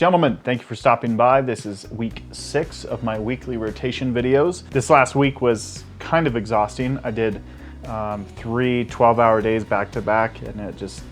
Gentlemen, thank you for stopping by. This is week 6 of my weekly rotation videos. This last week was kind of exhausting. I did 3 12-hour days back to back, and it just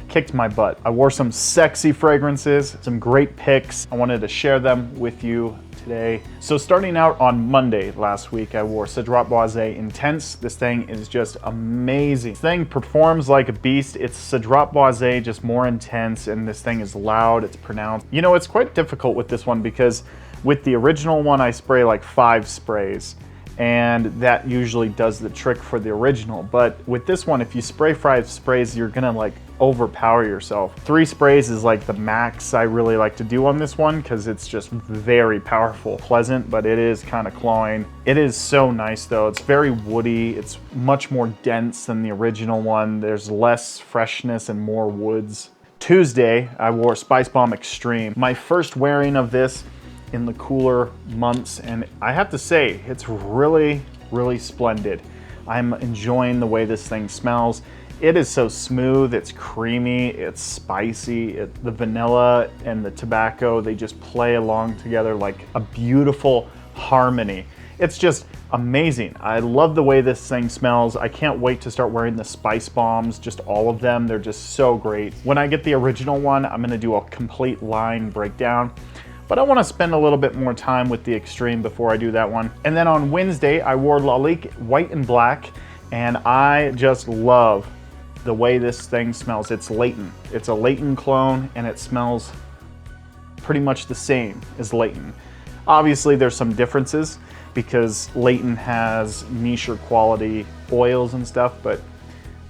kicked my butt. I wore some sexy fragrances, some great picks. I wanted to share them with you today. So starting out on Monday last week, I wore Cedrat Boisé Intense. This thing is just amazing. This thing performs like a beast. It's Cedrat Boisé, just more intense, and this thing is loud, it's pronounced. You know, it's quite difficult with this one because with the original one, I spray like 5 sprays. And that usually does the trick for the original. But with this one, if you spray 5 sprays, you're gonna like overpower yourself. 3 sprays is like the max I really like to do on this one because it's just very powerful. Pleasant, but it is kind of cloying. It is so nice though. It's very woody. It's much more dense than the original one. There's less freshness and more woods. Tuesday, I wore Spicebomb Extreme. My first wearing of this in the cooler months, and I have to say it's really splendid. I'm enjoying the way this thing smells. It is so smooth, it's creamy, it's spicy. The vanilla and the tobacco, they just play along together like a beautiful harmony. It's just amazing. I love the way this thing smells. I can't wait to start wearing the Spice Bombs, just all of them. They're just so great. When I get the original one, I'm gonna do a complete line breakdown. But I want to spend a little bit more time with the Extreme before I do that one. And then on Wednesday, I wore Lalique White and Black, and I just love the way this thing smells. It's latent. It's a latent clone, and it smells pretty much the same as latent. Obviously, there's some differences because latent has nicher quality oils and stuff, but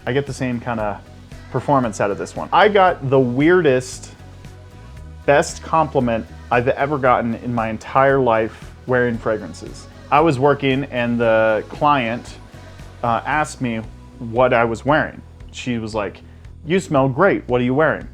I get the same kind of performance out of this one. I got the weirdest, best compliment I've ever gotten in my entire life wearing fragrances. I was working and the client asked me what I was wearing. She was like, "You smell great, what are you wearing?"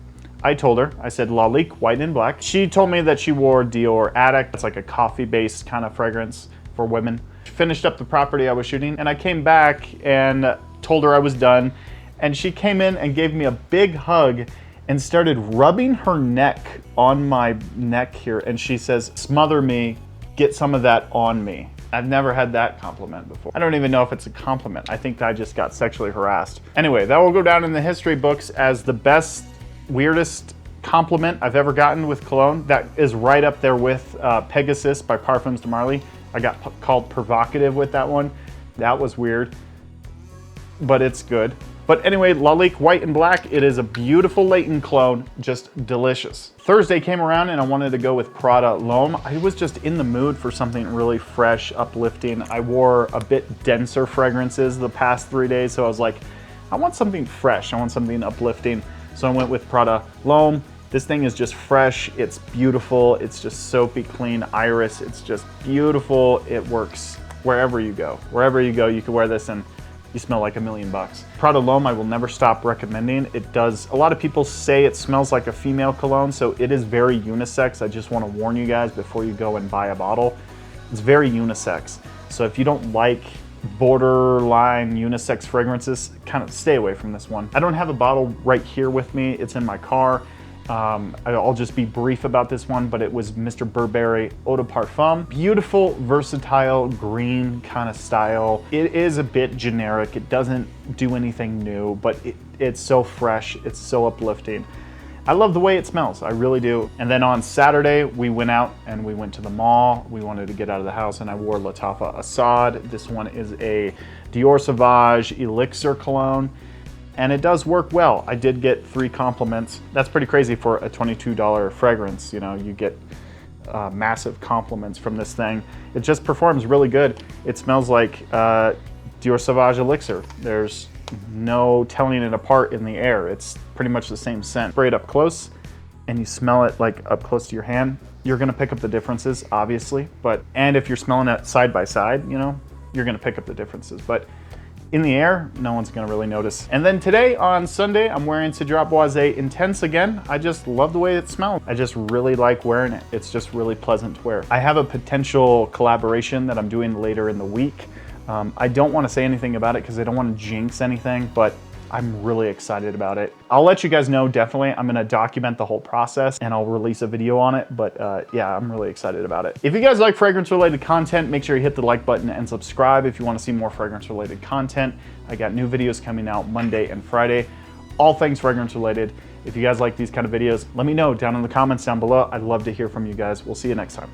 I told her, I said Lalique White and Black. She told me that she wore Dior Addict. It's like a coffee-based kind of fragrance for women. Finished up the property I was shooting, and I came back and told her I was done, and she came in and gave me a big hug and started rubbing her neck on my neck here. And she says, "Smother me, get some of that on me." I've never had that compliment before. I don't even know if it's a compliment. I think that I just got sexually harassed. Anyway, that will go down in the history books as the best, weirdest compliment I've ever gotten with cologne. That is right up there with Pegasus by Parfums de Marly. I got called provocative with that one. That was weird, but it's good. But anyway, Lalique White and Black, it is a beautiful latent clone, just delicious. Thursday came around and I wanted to go with Prada Homme. I was just in the mood for something really fresh, uplifting. I wore a bit denser fragrances the past 3 days, so I was like, I want something fresh, I want something uplifting. So I went with Prada Homme. This thing is just fresh, it's beautiful, it's just soapy, clean iris, it's just beautiful. It works wherever you go. Wherever you go, you can wear this and you smell like $1 million. Prada Homme I will never stop recommending. It does, a lot of people say it smells like a female cologne, so it is very unisex. I just want to warn you guys before you go and buy a bottle. It's very unisex. So if you don't like borderline unisex fragrances, kind of stay away from this one. I don't have a bottle right here with me. It's in my car. I'll just be brief about this one, but it was Mr. Burberry Eau de Parfum. Beautiful, versatile, green kind of style. It is a bit generic. It doesn't do anything new, but it's so fresh. It's so uplifting. I love the way it smells. I really do. And then on Saturday, we went out and we went to the mall. We wanted to get out of the house and I wore Lattafa Asad. This one is a Dior Sauvage Elixir cologne. And it does work well. I did get 3 compliments. That's pretty crazy for a $22 fragrance. You know, you get massive compliments from this thing. It just performs really good. It smells like Dior Sauvage Elixir. There's no telling it apart in the air. It's pretty much the same scent. Spray it up close and you smell it like up close to your hand. You're gonna pick up the differences, obviously. And if you're smelling it side by side, you know, you're gonna pick up the differences. But in the air, no one's gonna really notice. And then today, on Sunday, I'm wearing Cedrat Boisé Intense again. I just love the way it smells. I just really like wearing it. It's just really pleasant to wear. I have a potential collaboration that I'm doing later in the week. I don't wanna say anything about it because I don't wanna jinx anything, but I'm really excited about it. I'll let you guys know, definitely. I'm gonna document the whole process and I'll release a video on it, but yeah, I'm really excited about it. If you guys like fragrance related content, make sure you hit the like button and subscribe if you wanna see more fragrance related content. I got new videos coming out Monday and Friday, all things fragrance related. If you guys like these kind of videos, let me know down in the comments down below. I'd love to hear from you guys. We'll see you next time.